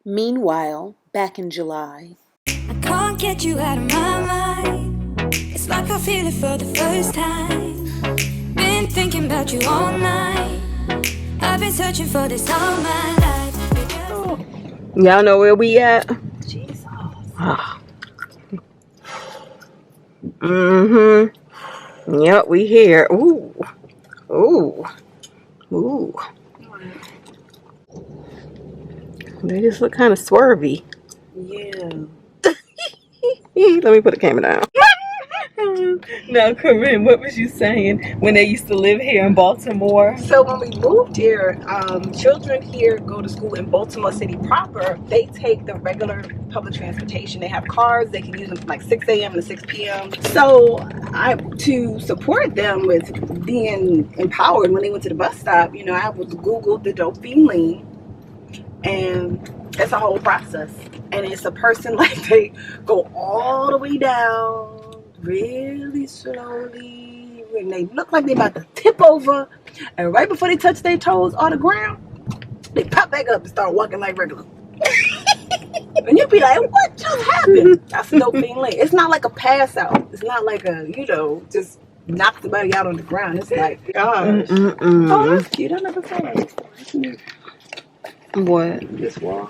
Meanwhile, back in July. I can't get you out of my mind. It's like I feel it for the first time. Been thinking about you all night. I've been searching for this all my life. Y'all know where we at? Jesus. Yep, we here. Ooh. Ooh. Ooh. They just look kind of swervy. Yeah. Let me put the camera down. Now, Corinne, what was you saying when they used to live here in Baltimore? So when we moved here, children here go to school in Baltimore City proper. They take the regular public transportation. They have cars. They can use them from like 6 a.m. to 6 p.m. So to support them with being empowered when they went to the bus stop, you know, I would Google the dope fiend lean, and it's a whole process. And it's a person like they go all the way down really slowly, and they look like they about to tip over, and right before they touch their toes on the ground, they pop back up and start walking like regular. And you'd be like, what just happened? That's a dope thing. Like, it's not like a pass out. It's not like a, you know, just knock somebody out on the ground. It's like, gosh. Oh, that's cute. I never saw that before. What? This wall.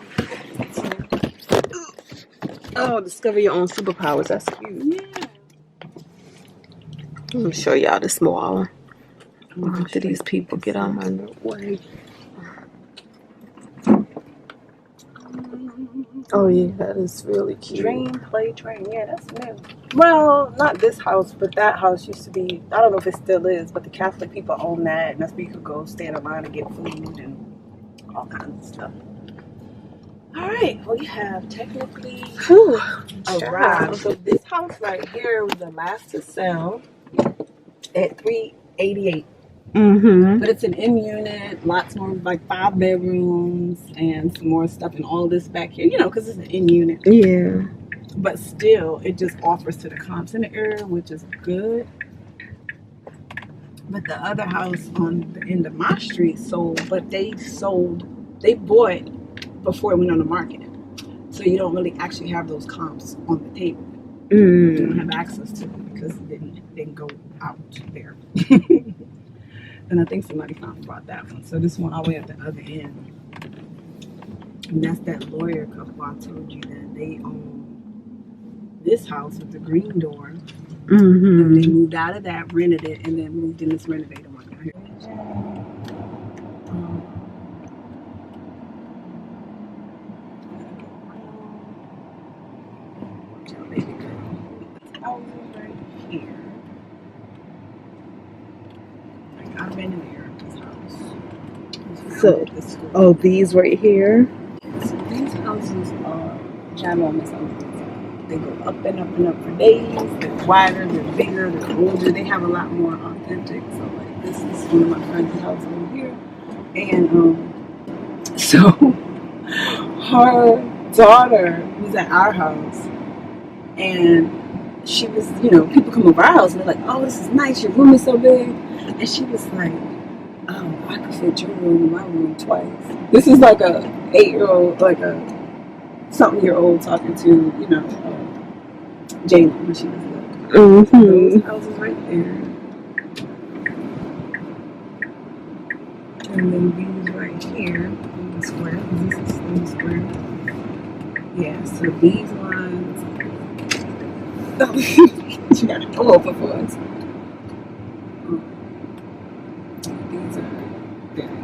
Oh, discover your own superpowers. That's cute. Yeah. Let me show y'all the smaller. After these people get on my way. Oh yeah, that is really cute. Dream play train. Yeah, that's new. Well, not this house, but that house used to be, I don't know if it still is, but the Catholic people own that, and that's where you could go stand in line and get food and all kinds of stuff. All right, we have technically arrived. So this house right here was the last to sell at $388. But it's an in unit, lots more, like 5 bedrooms and some more stuff and all this back here, you know, because it's an in unit. Yeah. But still, it just offers to the comps in the area, which is good. But the other house on the end of my street sold, but they bought before it went on the market. So you don't really actually have those comps on the table. You don't have access to them because it didn't go out there. And I think somebody finally bought that one. So this one all the way at the other end. And that's that lawyer couple I told you that they own this house with the green door. And they moved out of that, rented it, and then moved in this renovated one out here. Baby girl. This house is right here. Like, I've been in there at this house. So, oh, these right here. So these houses are ginormous. They go up and up and up for days. They're wider, they're bigger, they're older. They have a lot more authentic. So like this is one of my friend's house over here. And so her daughter was at our house, and she was, you know, people come over our house and they're like, oh, this is nice, your room is so big. And she was like, oh, I could fit your room in my room twice. This is like a 8-year-old, like a something-year-old talking to, you know, Jalen when she was little. Those houses right there. And then these right here in the square. This is in the square. Yeah, so these ones. She got to pull over for us. These are very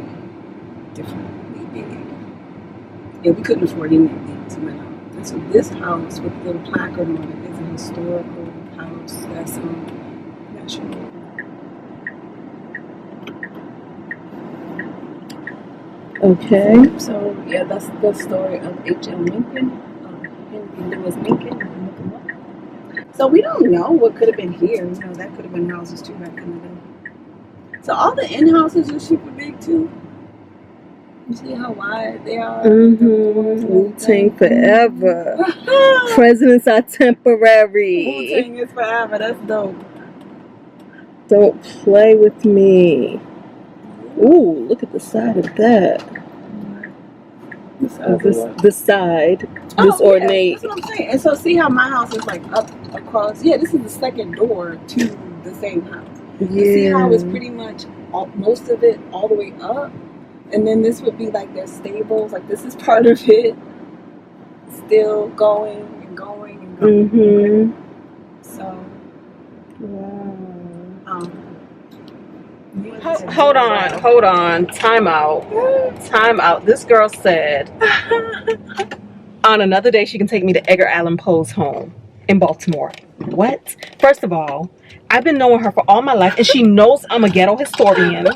differently big. Yeah, we couldn't afford any of these. And so this house with the little placard on it is a historical house that's national. Okay. So yeah, that's the story of H.L. Lincoln, Henry Louis Lincoln. So we don't know what could have been here. You know, that could have been houses too back in the day. So all the in houses are super big too. You see how wide they are? Wu-Tang forever. Presidents are temporary. Wu-Tang is forever. That's dope. Don't play with me. Ooh, look at the side of that. This side, this ornate. That's what I'm saying. And so see how my house is like up across. Yeah, this is the second door to the same house. Yeah. You see how it's pretty much most of it all the way up, and then this would be like their stables. Like this is part of it, still going and going and going. Mm-hmm. So. Wow. Hold on. Time out. This girl said on another day she can take me to Edgar Allan Poe's home in Baltimore. What? First of all, I've been knowing her for all my life, and she knows I'm a ghetto historian.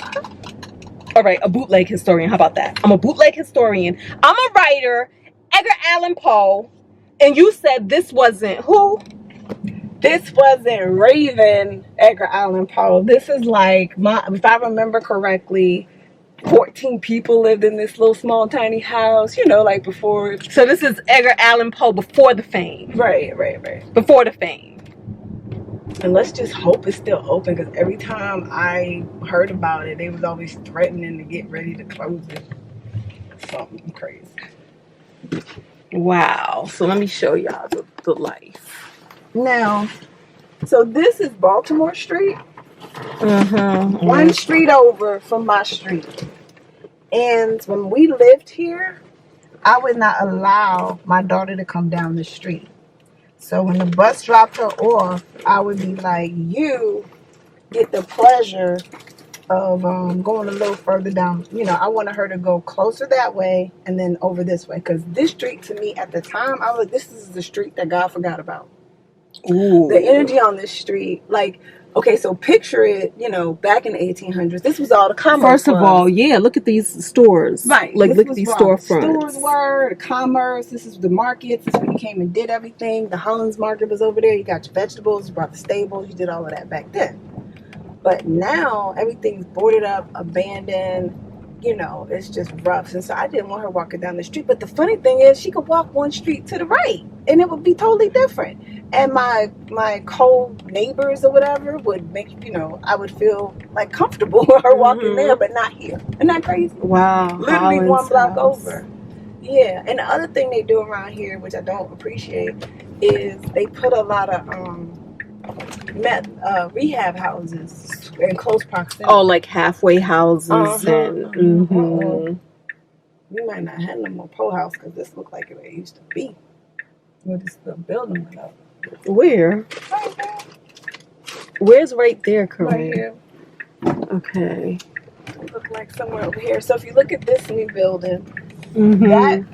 All right, a bootleg historian. How about that? I'm a bootleg historian. I'm a writer, Edgar Allan Poe, and you said this wasn't who? This wasn't Raven Edgar Allan Poe. This is like, if I remember correctly, 14 people lived in this little small tiny house, you know, like before. So this is Edgar Allan Poe before the fame. Right. Before the fame. And let's just hope it's still open, because every time I heard about it, they was always threatening to get ready to close it. Something crazy. Wow. So let me show y'all the life. Now, so this is Baltimore Street. Mm-hmm. One street over from my street. And when we lived here, I would not allow my daughter to come down the street. So when the bus dropped her off, I would be like, you get the pleasure of going a little further down. You know, I wanted her to go closer that way and then over this way. Because this street to me at the time, I was like, this is the street that God forgot about. Ooh. The energy on this street, like, okay, so picture it, you know, back in the 1800s, this was all the commerce. First of all, yeah, look at these stores. Right. Like, look at these storefronts. The stores were, the commerce, this is the markets, this is when you came and did everything. The Holland's market was over there. You got your vegetables, you brought the stables, you did all of that back then. But now, everything's boarded up, abandoned, you know, it's just rough. And so I didn't want her walking down the street. But the funny thing is, she could walk one street to the right, and it would be totally different. And my co-neighbors or whatever would make, you know, I would feel like comfortable with her walking there, but not here. Isn't that crazy? Wow. Literally Holland's one block house. over. Yeah. And the other thing they do around here, which I don't appreciate, is they put a lot of rehab houses in close proximity. Oh, like halfway houses and. We might not have no more Poe house, because this looked like it used to be. Where this little building went up. Where? Right there. Where's right there, Corinne? Right here. Okay. It looked like somewhere over here. So if you look at this new building,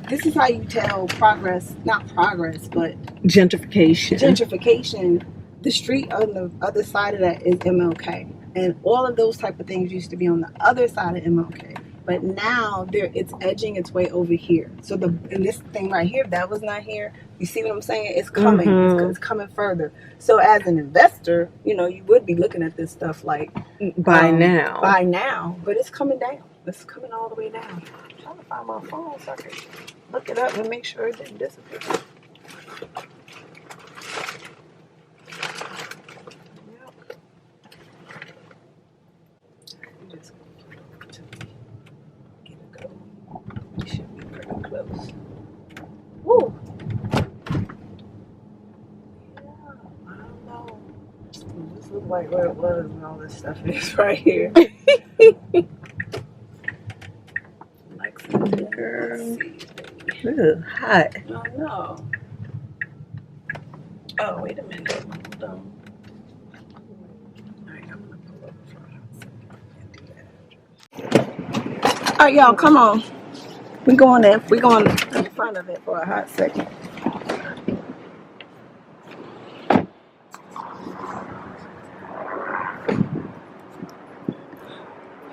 this is how you tell progress, not progress, but gentrification. The street on the other side of that is MLK. And all of those type of things used to be on the other side of MLK. But now it's edging its way over here. So and this thing right here, that was not here. You see what I'm saying? It's coming. It's coming further. So as an investor, you know, you would be looking at this stuff like by now. But it's coming down. It's coming all the way down. I'm trying to find my phone so I can look it up and make sure it didn't disappear. Woo. Yeah, I don't know. This looks like where it was and all this stuff is right here. Girl. Ooh, hot. I don't know. Oh, wait a minute. Hold on. Alright, I'm gonna pull up for a hot second. Alright, y'all, come on. We're going in front of it for a hot second.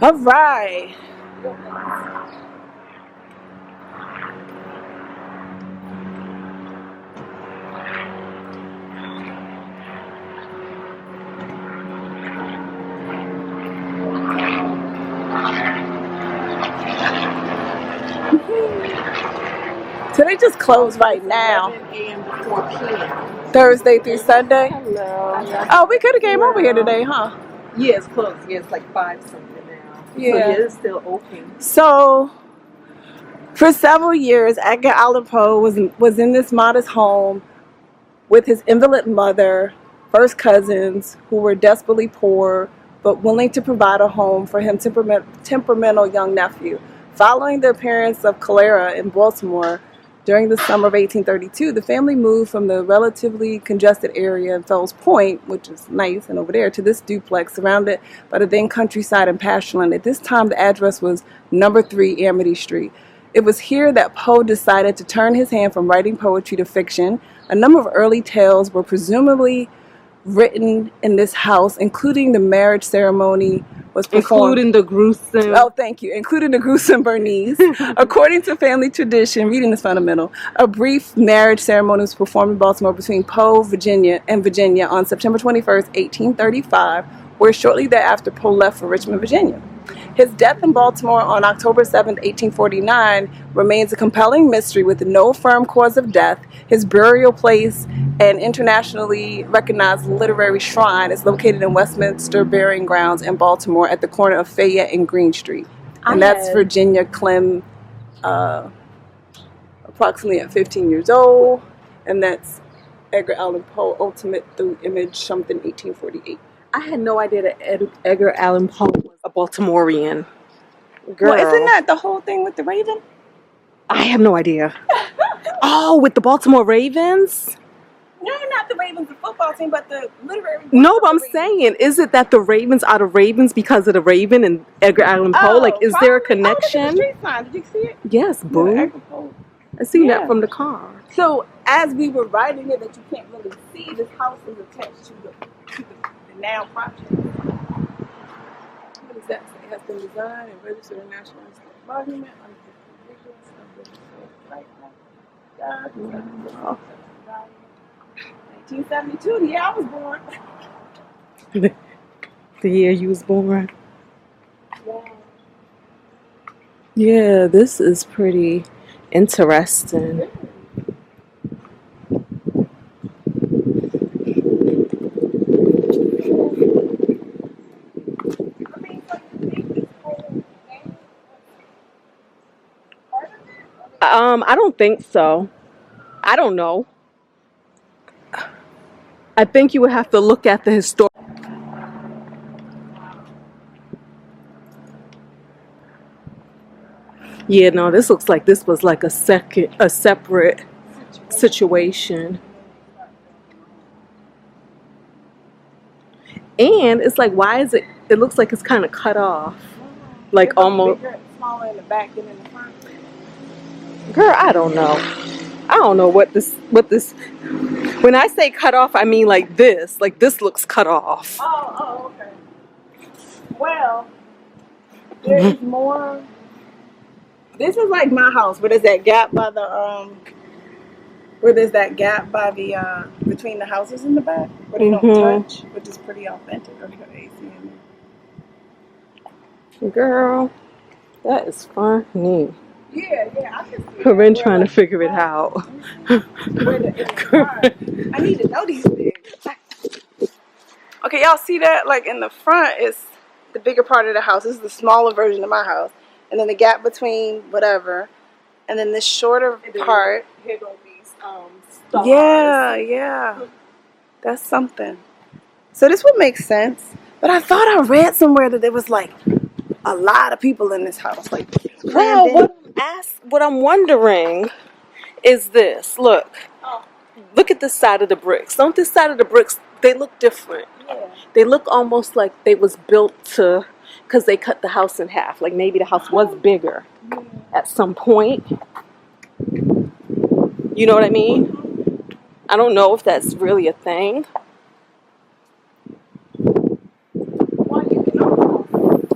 All right. So they just closed right now. 11 a.m. to 4 p.m. Thursday through Sunday. Hello. Oh, we could have came over here today, huh? Yeah, it's closed. Yeah, it's like 5 something now. Yeah. So yeah, it's still open. So For several years, Edgar Allan Poe was in this modest home with his invalid mother, first cousins who were desperately poor but willing to provide a home for his temperamental young nephew. Following the appearance of cholera in Baltimore during the summer of 1832, the family moved from the relatively congested area in Fells Point, which is nice and over there, to this duplex surrounded by the then countryside and pastureland. At this time, the address was number 3 Amity Street. It was here that Poe decided to turn his hand from writing poetry to fiction. A number of early tales were presumably written in this house, including the marriage ceremony was performed. Including the gruesome. Oh, thank you. Including the gruesome Bernice. According to family tradition, reading is fundamental. A brief marriage ceremony was performed in Baltimore between Poe, Virginia, on September 21st, 1835, where shortly thereafter Poe left for Richmond, Virginia. His death in Baltimore on October 7, 1849 remains a compelling mystery with no firm cause of death. His burial place, an internationally recognized literary shrine, is located in Westminster Burying Grounds in Baltimore at the corner of Fayette and Green Street. And that's Virginia Clem, approximately at 15 years old. And that's Edgar Allan Poe, Ultimate Through Image, something 1848. I had no idea that Edgar Allan Poe was a Baltimorean. Girl. Well, isn't that the whole thing with the Raven? I have no idea. Oh, with the Baltimore Ravens? No, not the Ravens, the football team, but the literary. No, but I'm saying, is it that the Ravens are the Ravens because of the Raven and Edgar Allan Poe? Like, is there a connection? Oh, look at the street sign. Did you see it? Yes, boo. I seen that from the car. So, as we were writing it, that you can't really see, this house is attached to the now project. What does that say? It has been designed and registered in National Historic Monument under the provisions of the Right Act. 1972, the year I was born. The year you was born. Yeah. Yeah, this is pretty interesting. I don't think so. I don't know. I think you would have to look at the historic. Yeah, no, this looks like this was like a separate situation. And it's like, why is it? It looks like it's kind of cut off, like almost. Bigger, smaller in the back than in the front. Girl, I don't know. I don't know what this. When I say cut off, I mean like this. Like this looks cut off. Oh, okay. Well, there's more. This is like my house, where there's that gap by the between the houses in the back, where they don't touch, which is pretty authentic. Or they got AC in there. Girl, that is funny. Yeah, I can see. Corinne trying to figure it out. I need to know these things. Okay, y'all see that? Like in the front is the bigger part of the house. This is the smaller version of my house. And then the gap between whatever. And then this shorter part. Here go these stars. Yeah. That's something. So this would make sense. But I thought I read somewhere that there was like a lot of people in this house. Like, well, what I'm wondering is this. Look at this side of the bricks. Don't this side of the bricks, they look different. Yeah. They look almost like they was built to, because they cut the house in half. Like maybe the house was bigger at some point. You know what I mean? I don't know if that's really a thing.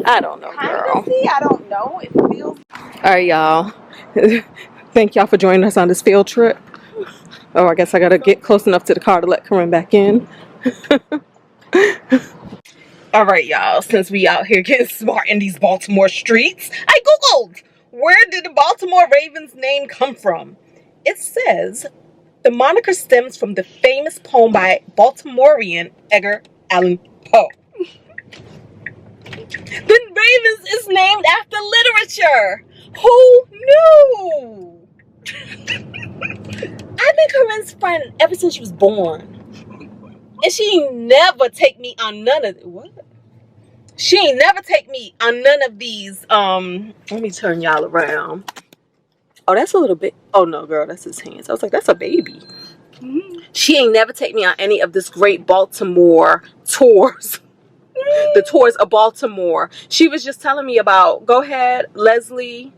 I don't know, girl. I don't know. It feels. All right, y'all. Thank y'all for joining us on this field trip. Oh, I guess I gotta get close enough to the car to let Corinne back in. All right, y'all. Since we out here getting smart in these Baltimore streets, I googled, where did the Baltimore Ravens name come from? It says the moniker stems from the famous poem by Baltimorean Edgar Allan Poe. The Ravens is named after literature. Who knew? I've been Corinne's friend ever since she was born. And she ain't never take me on none of what? She ain't never take me on none of these. Let me turn y'all around. Oh, that's a little bit. Oh no, girl, that's his hands. I was like, that's a baby. She ain't never take me on any of this great Baltimore tours. The tours of Baltimore. She was just telling me about. Go ahead, Leslie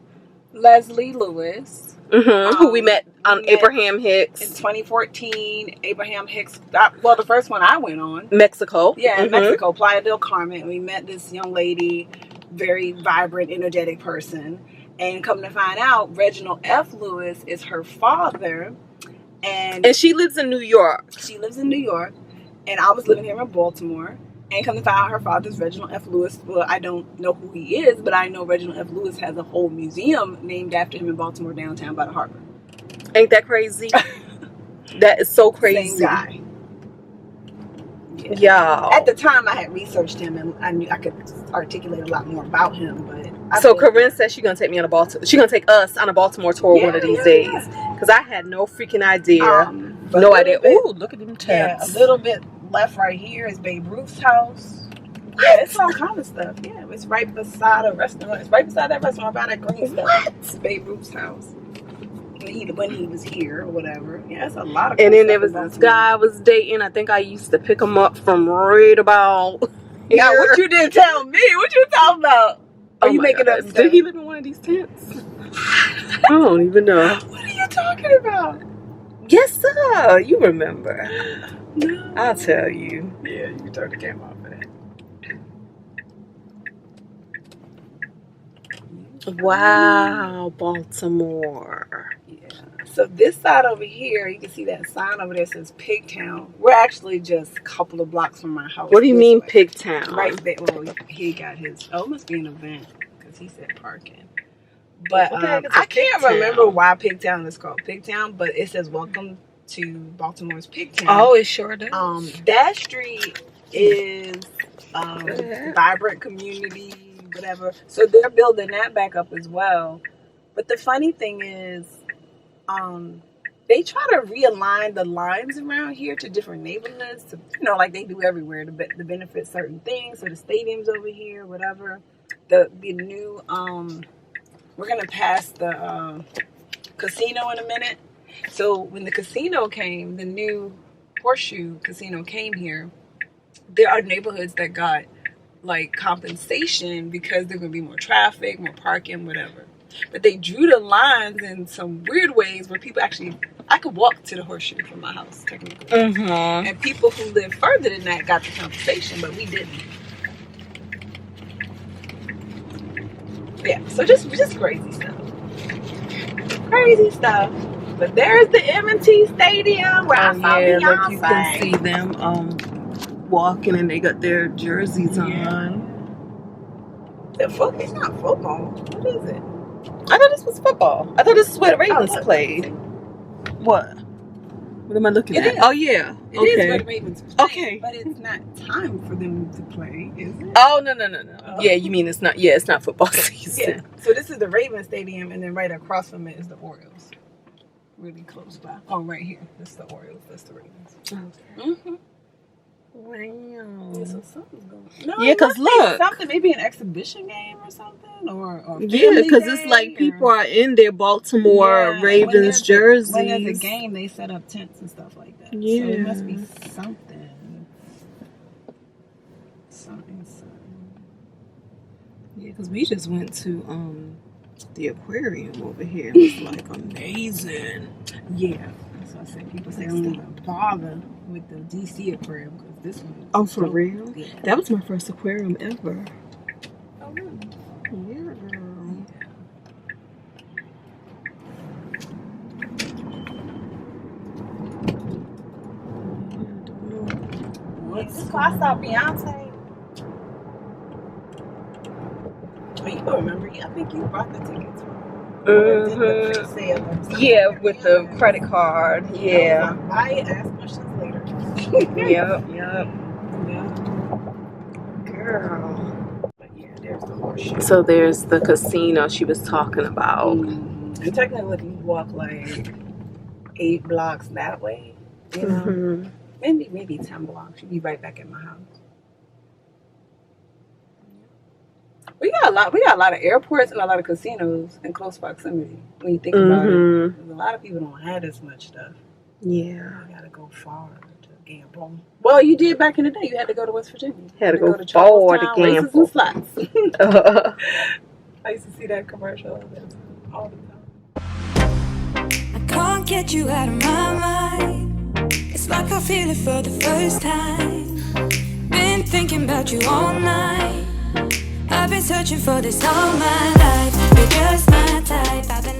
Lewis. Who we met on Abraham Hicks in 2014. Abraham Hicks. Well, the first one I went on. Mexico. Yeah, in Mexico, Playa del Carmen. We met this young lady, very vibrant, energetic person. And come to find out, Reginald F. Lewis is her father. And she lives in New York. She lives in New York. And I was living here in Baltimore. And come to find out, her father's Reginald F. Lewis. Well, I don't know who he is, but I know Reginald F. Lewis has a whole museum named after him in Baltimore downtown by the harbor. Ain't that crazy? That is so crazy. Same guy. Yeah. At the time, I had researched him, and I knew I could articulate a lot more about him. But so Corinne says she's gonna take me on a Baltimore. She's gonna take us on a Baltimore tour one of these days. Because I had no freaking idea. No idea. Ooh, look at them tabs. Yeah, a little bit left right here is Babe Ruth's house. Yeah, it's all kind of stuff. Yeah, it's right beside a restaurant. It's right beside that restaurant by that green stuff. It's Babe Ruth's house. When he was here or whatever. Yeah, it's a lot of. And then there was this guy I was dating. I think I used to pick him up from right about. Yeah, what you didn't tell me? What you talking about? Are you making up stuff? Did he live in one of these tents? I don't even know. What are you talking about? Yes, sir. You remember? No. I'll tell you. Yeah, you can turn the camera off for that. Wow, Baltimore. Yeah. So this side over here, you can see that sign over there says Pigtown. We're actually just a couple of blocks from my house. What do you mean Pigtown? Right there. Well, he got his. Oh, it must be an event because he said parking. But I can't remember why Pigtown is called Pigtown, but it says welcome to Baltimore's Pigtown. Oh, it sure does. That street is vibrant community, whatever. So they're building that back up as well. But the funny thing is, they try to realign the lines around here to different neighborhoods, to, like they do everywhere to benefit certain things. So the stadium's over here, whatever. The new we're gonna pass the casino in a minute. So when the casino came, the new Horseshoe Casino came here, there are neighborhoods that got like compensation because there's gonna be more traffic, more parking, whatever. But they drew the lines in some weird ways where people actually, I could walk to the Horseshoe from my house technically, and people who live further than that got the compensation, but we didn't. Yeah, so just crazy stuff. Crazy stuff. But there's the M&T Stadium where I saw Beyonce. Like you can see them walking and they got their jerseys on. It's not football. What is it? I thought this was football. I thought this is where the Ravens played. What? What am I looking at? Oh yeah. It is where the Ravens play. Okay. But it's not time for them to play, is it? Oh no. Yeah, you mean it's not football season. Yeah. So this is the Ravens Stadium, and then right across from it is the Orioles. Really close by. Oh, right here. This is the Orioles. That's the Ravens. Okay. Wow. Yeah, so something's going on. No, yeah, because look. Something, maybe an exhibition game or something. Or yeah, because it's like people are in their Baltimore Ravens jerseys. When there's a game, they set up tents and stuff like that. Yeah. So it must be something. Yeah, because we just went to the aquarium over here. It was like amazing. Yeah. That's what I said. People say don't even bother with the DC aquarium because this one. Oh, for real? Yeah. That was my first aquarium ever. Oh, really? Yeah, girl. What's I saw Beyonce. Oh, you don't remember? I think you bought the tickets. Yeah, with the credit card. Yeah. Buy it, ask questions later. Yep. Yeah. Girl. But yeah, there's the portion. So there's the casino she was talking about. And technically, if you walk like 8 blocks that way, you know, maybe 10 blocks, you'd be right back at my house. We got a lot of airports and a lot of casinos in close proximity. When you think about it, a lot of people don't have this much stuff. Yeah, you gotta go far to gamble. Well, you did back in the day. You had to go to West Virginia. Had to go to far to Charlestown, races gamble. and slots. I used to see that commercial all the time. I can't get you out of my mind. It's like I feel it for the first time. Been thinking about you all night. I've been searching for this all my life. You're just my type.